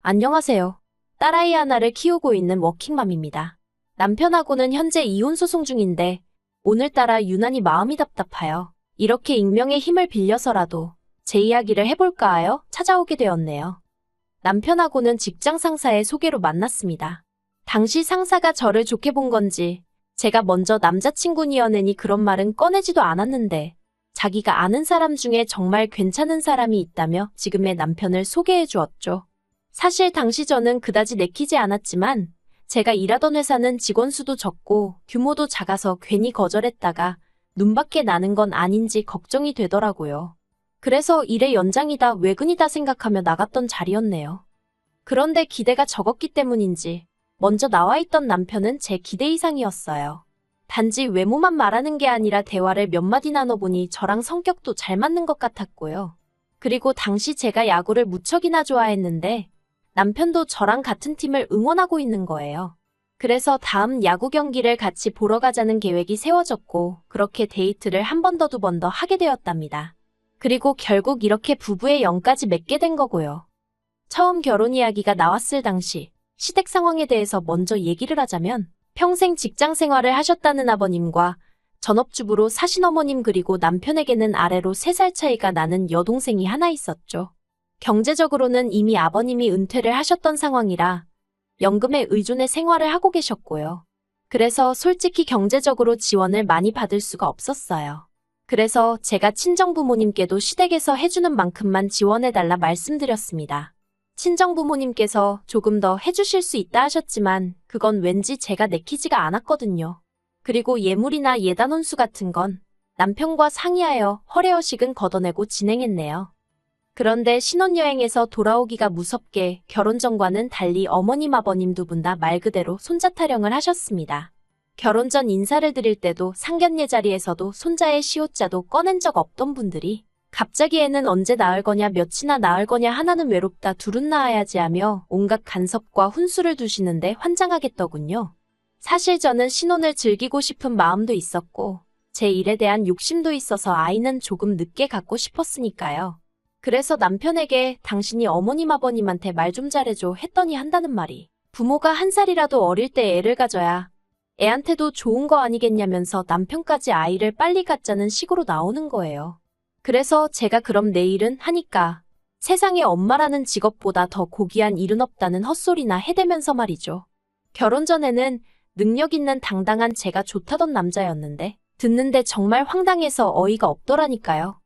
안녕하세요. 딸아이 하나를 키우고 있는 워킹맘입니다. 남편하고는 현재 이혼 소송 중인데 오늘따라 유난히 마음이 답답하여 이렇게 익명의 힘을 빌려서라도 제 이야기를 해볼까 하여 찾아오게 되었네요. 남편하고는 직장 상사의 소개로 만났습니다. 당시 상사가 저를 좋게 본 건지 제가 먼저 남자친구니어내니 그런 말은 꺼내지도 않았는데 자기가 아는 사람 중에 정말 괜찮은 사람이 있다며 지금의 남편을 소개해 주었죠. 사실 당시 저는 그다지 내키지 않았지만 제가 일하던 회사는 직원 수도 적고 규모도 작아서 괜히 거절했다가 눈밖에 나는 건 아닌지 걱정이 되더라고요. 그래서 일의 연장이다 외근이다 생각하며 나갔던 자리였네요. 그런데 기대가 적었기 때문인지 먼저 나와 있던 남편은 제 기대 이상이었어요. 단지 외모만 말하는 게 아니라 대화를 몇 마디 나눠보니 저랑 성격도 잘 맞는 것 같았고요. 그리고 당시 제가 야구를 무척이나 좋아했는데 남편도 저랑 같은 팀을 응원하고 있는 거예요. 그래서 다음 야구 경기를 같이 보러 가자는 계획이 세워졌고 그렇게 데이트를 한 번 더 두 번 더 하게 되었답니다. 그리고 결국 이렇게 부부의 영까지 맺게 된 거고요. 처음 결혼 이야기가 나왔을 당시 시댁 상황에 대해서 먼저 얘기를 하자면 평생 직장 생활을 하셨다는 아버님과 전업주부로 사신 어머님 그리고 남편에게는 아래로 3살 차이가 나는 여동생이 하나 있었죠. 경제적으로는 이미 아버님이 은퇴를 하셨던 상황이라 연금에 의존해 생활을 하고 계셨고요. 그래서 솔직히 경제적으로 지원을 많이 받을 수가 없었어요. 그래서 제가 친정부모님께도 시댁에서 해주는 만큼만 지원해달라 말씀드렸습니다. 친정부모님께서 조금 더 해주실 수 있다 하셨지만 그건 왠지 제가 내키지가 않았거든요. 그리고 예물이나 예단 혼수 같은 건 남편과 상의하여 허례허식은 걷어내고 진행했네요. 그런데 신혼여행에서 돌아오기가 무섭게 결혼 전과는 달리 어머님 아버님 두 분 다 말 그대로 손자 타령을 하셨습니다. 결혼 전 인사를 드릴 때도 상견례 자리에서도 손자의 시옷자도 꺼낸 적 없던 분들이 갑자기 애는 언제 낳을 거냐 몇이나 낳을 거냐 하나는 외롭다 둘은 낳아야지 하며 온갖 간섭과 훈수를 두시는데 환장하겠더군요. 사실 저는 신혼을 즐기고 싶은 마음도 있었고 제 일에 대한 욕심도 있어서 아이는 조금 늦게 갖고 싶었으니까요. 그래서 남편에게 당신이 어머님 아버님한테 말 좀 잘해줘 했더니 한다는 말이 부모가 1살이라도 어릴 때 애를 가져야 애한테도 좋은 거 아니겠냐면서 남편까지 아이를 빨리 갖자는 식으로 나오는 거예요. 그래서 제가 그럼 내일은 하니까 세상에 엄마라는 직업보다 더 고귀한 일은 없다는 헛소리나 해대면서 말이죠. 결혼 전에는 능력 있는 당당한 제가 좋다던 남자였는데 듣는데 정말 황당해서 어이가 없더라니까요.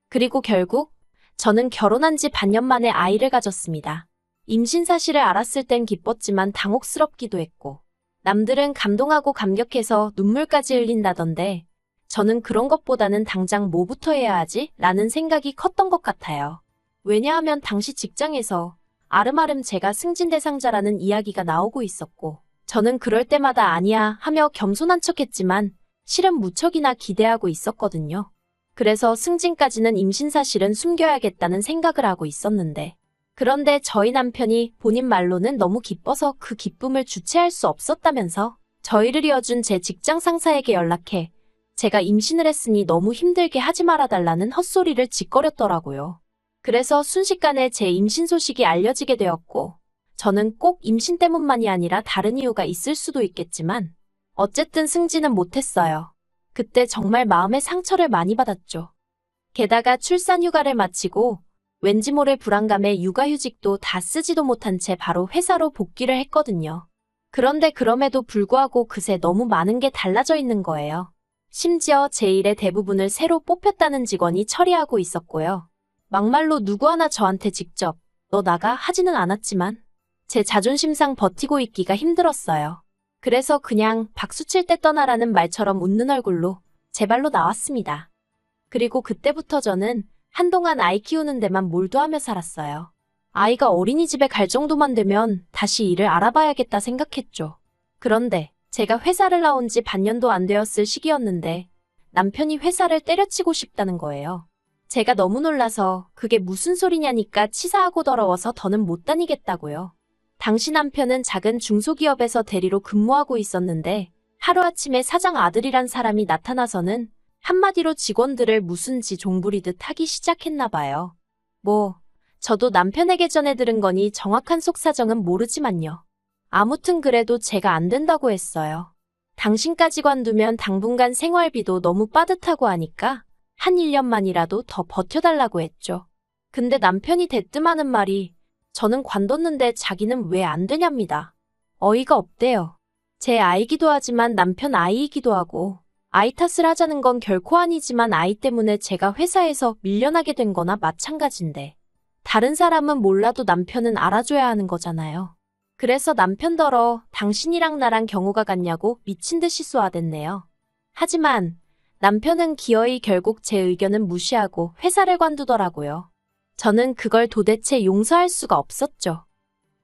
그리고 결국 저는 결혼한 지 반년 만에 아이를 가졌습니다. 임신 사실을 알았을 땐 기뻤지만 당혹스럽기도 했고 남들은 감동하고 감격해서 눈물까지 흘린다던데 저는 그런 것보다는 당장 뭐부터 해야 하지? 라는 생각이 컸던 것 같아요. 왜냐하면 당시 직장에서 아름아름 제가 승진 대상자라는 이야기가 나오고 있었고 저는 그럴 때마다 아니야 하며 겸손한 척했지만 실은 무척이나 기대하고 있었거든요. 그래서 승진까지는 임신 사실은 숨겨야겠다는 생각을 하고 있었는데 그런데 저희 남편이 본인 말로는 너무 기뻐서 그 기쁨을 주체할 수 없었다면서 저희를 이어준 제 직장 상사에게 연락해 제가 임신을 했으니 너무 힘들게 하지 말아달라는 헛소리를 짓거렸더라고요. 그래서 순식간에 제 임신 소식이 알려지게 되었고 저는 꼭 임신 때문만이 아니라 다른 이유가 있을 수도 있겠지만 어쨌든 승진은 못했어요. 그때 정말 마음의 상처를 많이 받았죠. 게다가 출산 휴가를 마치고 왠지 모를 불안감에 육아휴직도 다 쓰지도 못한 채 바로 회사로 복귀를 했거든요. 그런데 그럼에도 불구하고 그새 너무 많은 게 달라져 있는 거예요. 심지어 제 일의 대부분을 새로 뽑혔다는 직원이 처리하고 있었고요. 막말로 누구 하나 저한테 직접 너 나가 하지는 않았지만 제 자존심상 버티고 있기가 힘들었어요. 그래서 그냥 박수 칠 때 떠나라는 말처럼 웃는 얼굴로 제 발로 나왔습니다. 그리고 그때부터 저는 한동안 아이 키우는 데만 몰두하며 살았어요. 아이가 어린이집에 갈 정도만 되면 다시 일을 알아봐야겠다 생각했죠. 그런데 제가 회사를 나온 지 반년도 안 되었을 시기였는데 남편이 회사를 때려치고 싶다는 거예요. 제가 너무 놀라서 그게 무슨 소리냐니까 치사하고 더러워서 더는 못 다니겠다고요. 당시 남편은 작은 중소기업에서 대리로 근무하고 있었는데 하루아침에 사장 아들이란 사람이 나타나서는 한마디로 직원들을 무슨 지 종부리듯 하기 시작했나 봐요. 저도 남편에게 전해 들은 거니 정확한 속사정은 모르지만요. 아무튼 그래도 제가 안 된다고 했어요. 당신까지 관두면 당분간 생활비도 너무 빠듯하고 하니까 한 1년만이라도 더 버텨달라고 했죠. 근데 남편이 대뜸하는 말이 저는 관뒀는데 자기는 왜 안 되냐입니다. 어이가 없대요. 제 아이기도 하지만 남편 아이이기도 하고 아이 탓을 하자는 건 결코 아니지만 아이 때문에 제가 회사에서 밀려나게 된 거나 마찬가지인데 다른 사람은 몰라도 남편은 알아줘야 하는 거잖아요. 그래서 남편더러 당신이랑 나랑 경우가 같냐고 미친 듯이 쏘아댔네요. 하지만 남편은 기어이 결국 제 의견은 무시하고 회사를 관두더라고요. 저는 그걸 도대체 용서할 수가 없었죠.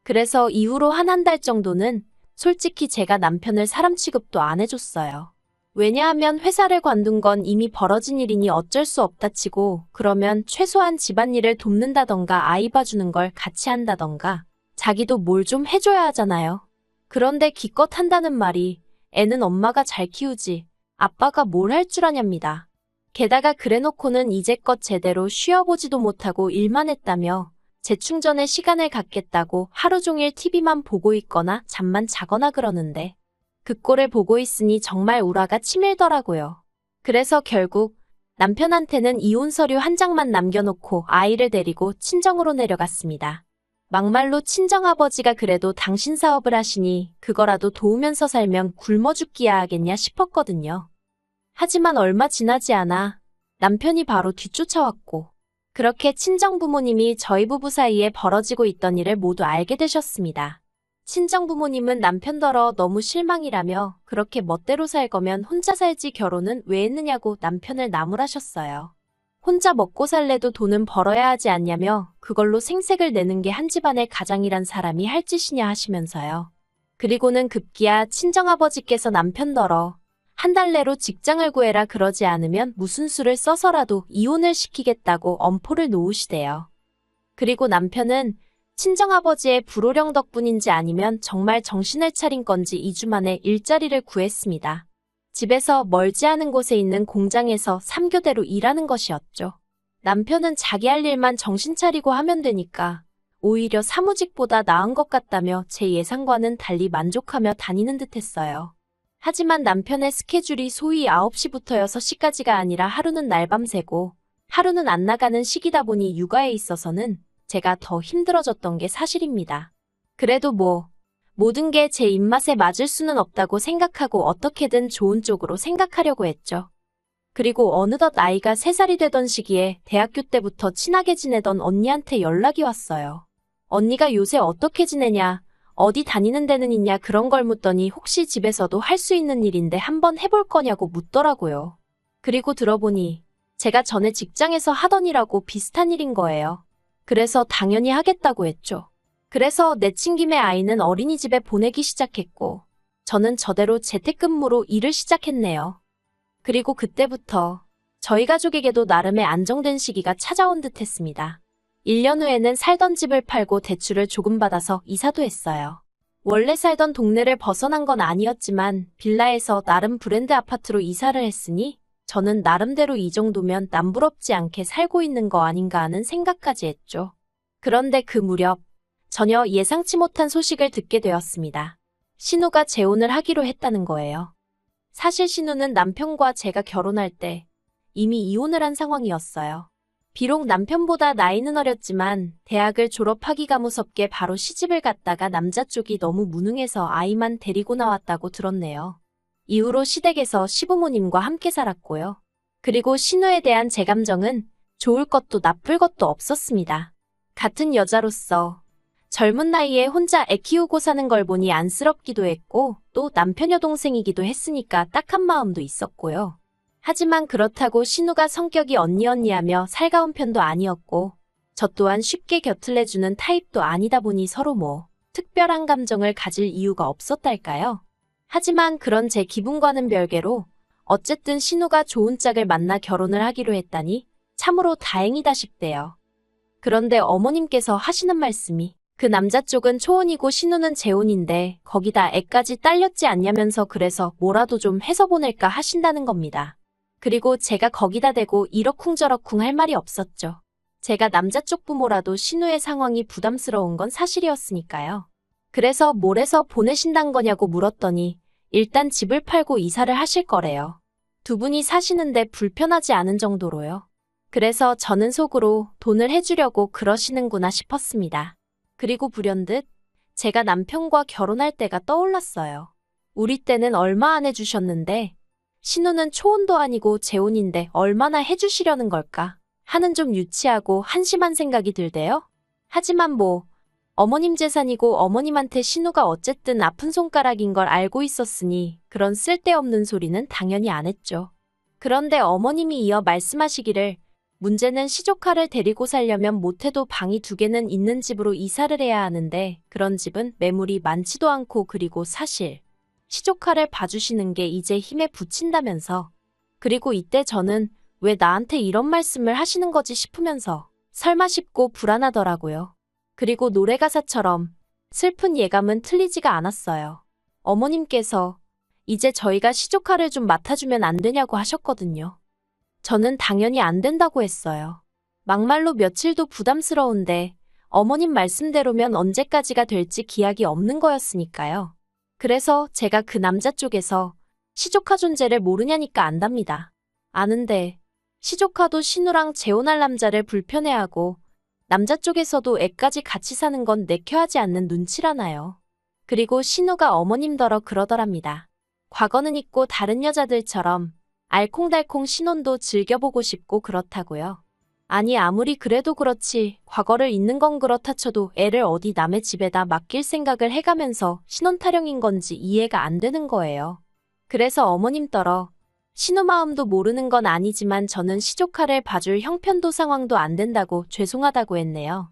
그래서 이후로 한 달 정도는 솔직히 제가 남편을 사람 취급도 안 해줬어요. 왜냐하면 회사를 관둔 건 이미 벌어진 일이니 어쩔 수 없다 치고 그러면 최소한 집안일을 돕는다던가 아이 봐주는 걸 같이 한다던가 자기도 뭘 좀 해줘야 하잖아요. 그런데 기껏 한다는 말이 애는 엄마가 잘 키우지 아빠가 뭘 할 줄 아냐입니다. 게다가 그래놓고는 이제껏 제대로 쉬어보지도 못하고 일만 했다며 재충전에 시간을 갖겠다고 하루 종일 TV만 보고 있거나 잠만 자거나 그러는데 그 꼴을 보고 있으니 정말 우라가 치밀더라고요. 그래서 결국 남편한테는 이혼 서류 한 장만 남겨놓고 아이를 데리고 친정으로 내려갔습니다. 막말로 친정아버지가 그래도 당신 사업을 하시니 그거라도 도우면서 살면 굶어 죽기야 하겠냐 싶었거든요. 하지만 얼마 지나지 않아 남편이 바로 뒤쫓아왔고 그렇게 친정부모님이 저희 부부 사이에 벌어지고 있던 일을 모두 알게 되셨습니다. 친정부모님은 남편더러 너무 실망이라며 그렇게 멋대로 살 거면 혼자 살지 결혼은 왜 했느냐고 남편을 나무라셨어요. 혼자 먹고 살래도 돈은 벌어야 하지 않냐며 그걸로 생색을 내는 게 한 집안의 가장이란 사람이 할 짓이냐 하시면서요. 그리고는 급기야 친정아버지께서 남편더러 한 달 내로 직장을 구해라 그러지 않으면 무슨 수를 써서라도 이혼을 시키겠다고 엄포를 놓으시대요. 그리고 남편은 친정아버지의 불호령 덕분인지 아니면 정말 정신을 차린 건지 2주 만에 일자리를 구했습니다. 집에서 멀지 않은 곳에 있는 공장에서 3교대로 일하는 것이었죠. 남편은 자기 할 일만 정신 차리고 하면 되니까 오히려 사무직보다 나은 것 같다며 제 예상과는 달리 만족하며 다니는 듯했어요. 하지만 남편의 스케줄이 소위 9시부터 6시까지가 아니라 하루는 날밤 새고 하루는 안 나가는 시기다 보니 육아에 있어서는 제가 더 힘들어졌던 게 사실입니다. 그래도 모든 게 제 입맛에 맞을 수는 없다고 생각하고 어떻게든 좋은 쪽으로 생각하려고 했죠. 그리고 어느덧 아이가 3살이 되던 시기에 대학교 때부터 친하게 지내던 언니한테 연락이 왔어요. 언니가 요새 어떻게 지내냐, 어디 다니는 데는 있냐 그런 걸 묻더니 혹시 집에서도 할 수 있는 일인데 한번 해볼 거냐고 묻더라고요. 그리고 들어보니 제가 전에 직장에서 하던 일하고 비슷한 일인 거예요. 그래서 당연히 하겠다고 했죠. 그래서 내친 김에 아이는 어린이집에 보내기 시작했고 저는 저대로 재택근무로 일을 시작했네요. 그리고 그때부터 저희 가족에게도 나름의 안정된 시기가 찾아온 듯 했습니다. 1년 후에는 살던 집을 팔고 대출을 조금 받아서 이사도 했어요. 원래 살던 동네를 벗어난 건 아니었지만 빌라에서 나름 브랜드 아파트로 이사를 했으니 저는 나름대로 이 정도면 남부럽지 않게 살고 있는 거 아닌가 하는 생각까지 했죠. 그런데 그 무렵 전혀 예상치 못한 소식을 듣게 되었습니다. 신우가 재혼을 하기로 했다는 거예요. 사실 신우는 남편과 제가 결혼할 때 이미 이혼을 한 상황이었어요. 비록 남편보다 나이는 어렸지만 대학을 졸업하기가 무섭게 바로 시집을 갔다가 남자 쪽이 너무 무능해서 아이만 데리고 나왔다고 들었네요. 이후로 시댁에서 시부모님과 함께 살았고요. 그리고 신우에 대한 제 감정은 좋을 것도 나쁠 것도 없었습니다. 같은 여자로서 젊은 나이에 혼자 애 키우고 사는 걸 보니 안쓰럽기도 했고 또 남편 여동생이기도 했으니까 딱한 마음도 있었고요. 하지만 그렇다고 신우가 성격이 언니하며 살가운 편도 아니었고 저 또한 쉽게 곁을 내주는 타입도 아니다 보니 서로 특별한 감정을 가질 이유가 없었달까요? 하지만 그런 제 기분과는 별개로 어쨌든 신우가 좋은 짝을 만나 결혼을 하기로 했다니 참으로 다행이다 싶대요. 그런데 어머님께서 하시는 말씀이 그 남자 쪽은 초혼이고 신우는 재혼인데 거기다 애까지 딸렸지 않냐면서 그래서 뭐라도 좀 해서 보낼까 하신다는 겁니다. 그리고 제가 거기다 대고 이러쿵저러쿵 할 말이 없었죠. 제가 남자 쪽 부모라도 신우의 상황이 부담스러운 건 사실이었으니까요. 그래서 뭘 해서 보내신단 거냐고 물었더니 일단 집을 팔고 이사를 하실 거래요. 두 분이 사시는데 불편하지 않은 정도로요. 그래서 저는 속으로 돈을 해주려고 그러시는구나 싶었습니다. 그리고 불현듯 제가 남편과 결혼할 때가 떠올랐어요. 우리 때는 얼마 안 해주셨는데 신우는 초혼도 아니고 재혼인데 얼마나 해주시려는 걸까 하는 좀 유치하고 한심한 생각이 들대요. 하지만 뭐 어머님 재산이고 어머님한테 신우가 어쨌든 아픈 손가락인 걸 알고 있었으니 그런 쓸데없는 소리는 당연히 안 했죠. 그런데 어머님이 이어 말씀하시기를 문제는 시조카를 데리고 살려면 못해도 방이 2개는 있는 집으로 이사를 해야 하는데 그런 집은 매물이 많지도 않고 그리고 사실 시조카를 봐주시는 게 이제 힘에 부친다면서. 그리고 이때 저는 왜 나한테 이런 말씀을 하시는 거지 싶으면서 설마 싶고 불안하더라고요. 그리고 노래 가사처럼 슬픈 예감은 틀리지가 않았어요. 어머님께서 이제 저희가 시조카를 좀 맡아주면 안 되냐고 하셨거든요. 저는 당연히 안 된다고 했어요. 막말로 며칠도 부담스러운데 어머님 말씀대로면 언제까지가 될지 기약이 없는 거였으니까요. 그래서 제가 그 남자 쪽에서 시조카 존재를 모르냐니까 안답니다. 아는데 시조카도 신우랑 재혼할 남자를 불편해하고 남자 쪽에서도 애까지 같이 사는 건 내켜하지 않는 눈치라나요. 그리고 신우가 어머님더러 그러더랍니다. 과거는 있고 다른 여자들처럼 알콩달콩 신혼도 즐겨보고 싶고 그렇다고요. 아니 아무리 그래도 그렇지 과거를 잊는 건 그렇다 쳐도 애를 어디 남의 집에다 맡길 생각을 해가면서 신혼 타령인 건지 이해가 안 되는 거예요. 그래서 어머님더러 신우 마음도 모르는 건 아니지만 저는 시조카를 봐줄 형편도 상황도 안 된다고 죄송하다고 했네요.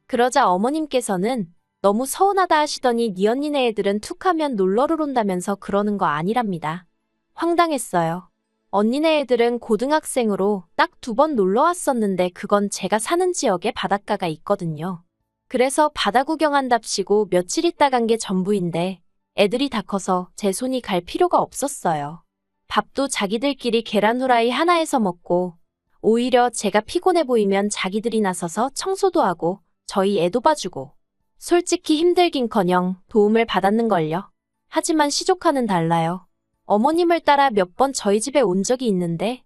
그러자 어머님께서는 너무 서운하다 하시더니 네 언니네 애들은 툭하면 놀러를 온다면서 그러는 거 아니랍니다. 황당했어요. 언니네 애들은 고등학생으로 딱 2번 놀러 왔었는데 그건 제가 사는 지역에 바닷가가 있거든요. 그래서 바다 구경한답시고 며칠 있다 간 게 전부인데 애들이 다 커서 제 손이 갈 필요가 없었어요. 밥도 자기들끼리 계란 후라이 하나에서 먹고 오히려 제가 피곤해 보이면 자기들이 나서서 청소도 하고 저희 애도 봐주고 솔직히 힘들긴커녕 도움을 받았는걸요. 하지만 시조카는 달라요. 어머님을 따라 몇 번 저희 집에 온 적이 있는데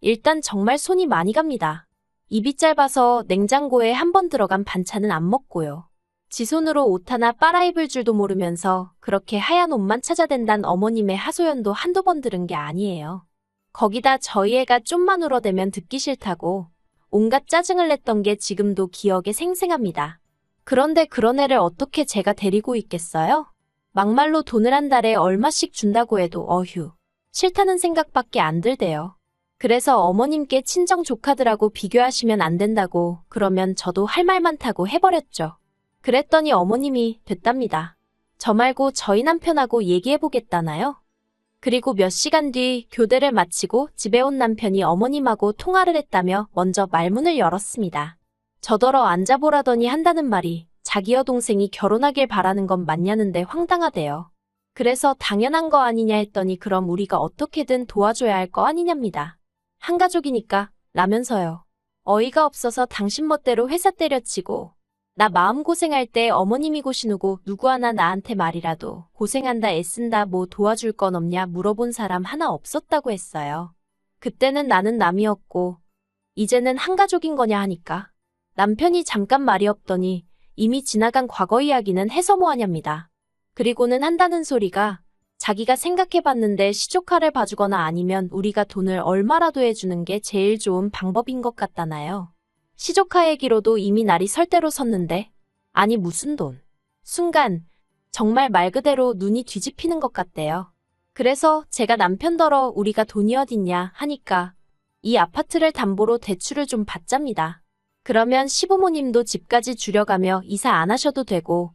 일단 정말 손이 많이 갑니다. 입이 짧아서 냉장고에 한 번 들어간 반찬은 안 먹고요. 지 손으로 옷 하나 빨아입을 줄도 모르면서 그렇게 하얀 옷만 찾아댄단 어머님의 하소연도 한두 번 들은 게 아니에요. 거기다 저희 애가 좀만 울어대면 듣기 싫다고 온갖 짜증을 냈던 게 지금도 기억에 생생합니다. 그런데 그런 애를 어떻게 제가 데리고 있겠어요? 막말로 돈을 한 달에 얼마씩 준다고 해도 어휴, 싫다는 생각밖에 안 들대요. 그래서 어머님께 친정 조카들하고 비교하시면 안 된다고 그러면 저도 할 말 많다고 해버렸죠. 그랬더니 어머님이 됐답니다. 저 말고 저희 남편하고 얘기해보겠다나요? 그리고 몇 시간 뒤 교대를 마치고 집에 온 남편이 어머님하고 통화를 했다며 먼저 말문을 열었습니다. 저더러 앉아보라더니 한다는 말이 자기 여동생이 결혼하길 바라는 건 맞냐는데 황당하대요. 그래서 당연한 거 아니냐 했더니 그럼 우리가 어떻게든 도와줘야 할 거 아니냐입니다. 한 가족이니까 라면서요. 어이가 없어서 당신 멋대로 회사 때려치고 나 마음고생할 때 어머님이고 신우고 누구 하나 나한테 말이라도 고생한다 애쓴다 뭐 도와줄 건 없냐 물어본 사람 하나 없었다고 했어요. 그때는 나는 남이었고 이제는 한 가족인 거냐 하니까 남편이 잠깐 말이 없더니 이미 지나간 과거 이야기는 해서 뭐하냐입니다. 그리고는 한다는 소리가 자기가 생각해봤는데 시조카를 봐주거나 아니면 우리가 돈을 얼마라도 해주는 게 제일 좋은 방법인 것 같다나요. 시조카 얘기로도 이미 날이 설 대로 섰는데 아니 무슨 돈. 순간 정말 말 그대로 눈이 뒤집히는 것 같대요. 그래서 제가 남편더러 우리가 돈이 어딨냐 하니까 이 아파트를 담보로 대출을 좀 받잡니다. 그러면 시부모님도 집까지 줄여가며 이사 안 하셔도 되고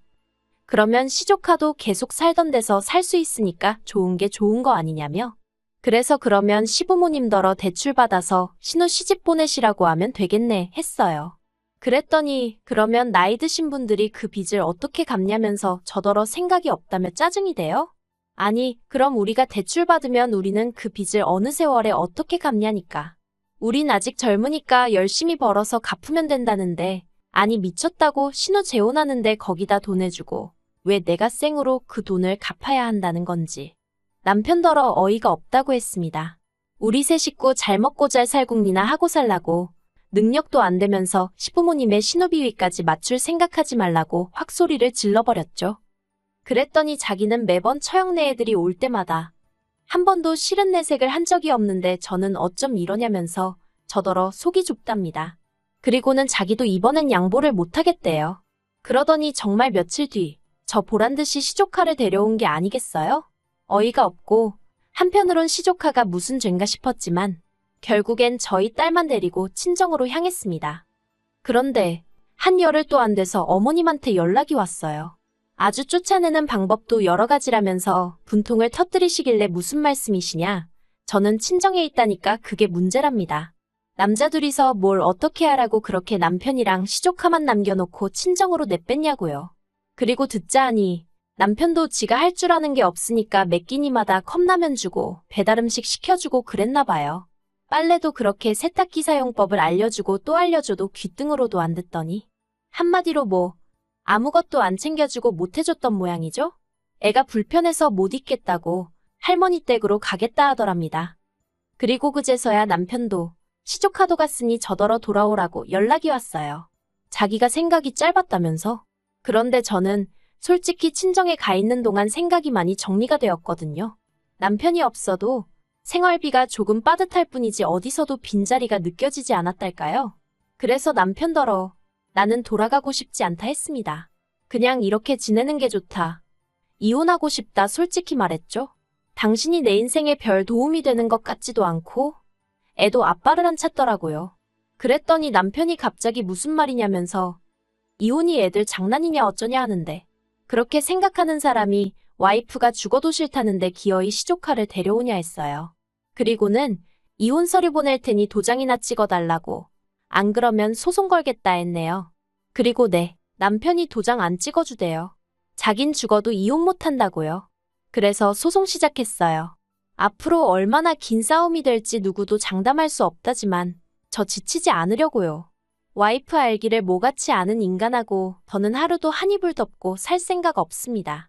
그러면 시조카도 계속 살던 데서 살 수 있으니까 좋은 게 좋은 거 아니냐며. 그래서 그러면 시부모님더러 대출 받아서 신우 시집 보내시라고 하면 되겠네 했어요. 그랬더니 그러면 나이 드신 분들이 그 빚을 어떻게 갚냐면서 저더러 생각이 없다며 짜증이 돼요? 아니 그럼 우리가 대출 받으면 우리는 그 빚을 어느 세월에 어떻게 갚냐니까. 우린 아직 젊으니까 열심히 벌어서 갚으면 된다는데, 아니 미쳤다고 신호 재혼하는데 거기다 돈 내주고 왜 내가 생으로 그 돈을 갚아야 한다는 건지. 남편더러 어이가 없다고 했습니다. 우리 세 식구 잘 먹고 잘 살국리나 하고 살라고, 능력도 안 되면서 시부모님의 신호비위까지 맞출 생각하지 말라고 확 소리를 질러버렸죠. 그랬더니 자기는 매번 처형네 애들이 올 때마다 한 번도 싫은 내색을 한 적이 없는데 저는 어쩜 이러냐면서 저더러 속이 좁답니다. 그리고는 자기도 이번엔 양보를 못하겠대요. 그러더니 정말 며칠 뒤 저 보란듯이 시조카를 데려온 게 아니겠어요? 어이가 없고 한편으론 시조카가 무슨 죄인가 싶었지만 결국엔 저희 딸만 데리고 친정으로 향했습니다. 그런데 한 열흘도 안 돼서 어머님한테 연락이 왔어요. 아주 쫓아내는 방법도 여러 가지라면서 분통을 터뜨리시길래 무슨 말씀이시냐? 저는 친정에 있다니까 그게 문제랍니다. 남자 둘이서 뭘 어떻게 하라고 그렇게 남편이랑 시조카만 남겨놓고 친정으로 내뺐냐고요. 그리고 듣자 하니 남편도 지가 할 줄 아는 게 없으니까 매 끼니마다 컵라면 주고 배달음식 시켜주고 그랬나 봐요. 빨래도 그렇게 세탁기 사용법을 알려주고 또 알려줘도 귀등으로도 안 듣더니 한마디로 뭐 아무것도 안 챙겨주고 못 해줬던 모양이죠? 애가 불편해서 못 있겠다고 할머니 댁으로 가겠다 하더랍니다. 그리고 그제서야 남편도 시조카도 갔으니 저더러 돌아오라고 연락이 왔어요. 자기가 생각이 짧았다면서? 그런데 저는 솔직히 친정에 가 있는 동안 생각이 많이 정리가 되었거든요. 남편이 없어도 생활비가 조금 빠듯할 뿐이지 어디서도 빈자리가 느껴지지 않았달까요? 그래서 남편더러 나는 돌아가고 싶지 않다 했습니다. 그냥 이렇게 지내는 게 좋다. 이혼하고 싶다 솔직히 말했죠. 당신이 내 인생에 별 도움이 되는 것 같지도 않고 애도 아빠를 안 찾더라고요. 그랬더니 남편이 갑자기 무슨 말이냐면서 이혼이 애들 장난이냐 어쩌냐 하는데, 그렇게 생각하는 사람이 와이프가 죽어도 싫다는데 기어이 시조카를 데려오냐 했어요. 그리고는 이혼 서류 보낼 테니 도장이나 찍어달라고, 안 그러면 소송 걸겠다 했네요. 그리고 남편이 도장 안 찍어주대요. 자긴 죽어도 이혼 못한다고요. 그래서 소송 시작했어요. 앞으로 얼마나 긴 싸움이 될지 누구도 장담할 수 없다지만 저 지치지 않으려고요. 와이프 알기를 모같이 아는 인간하고 더는 하루도 한 이불 덮고 살 생각 없습니다.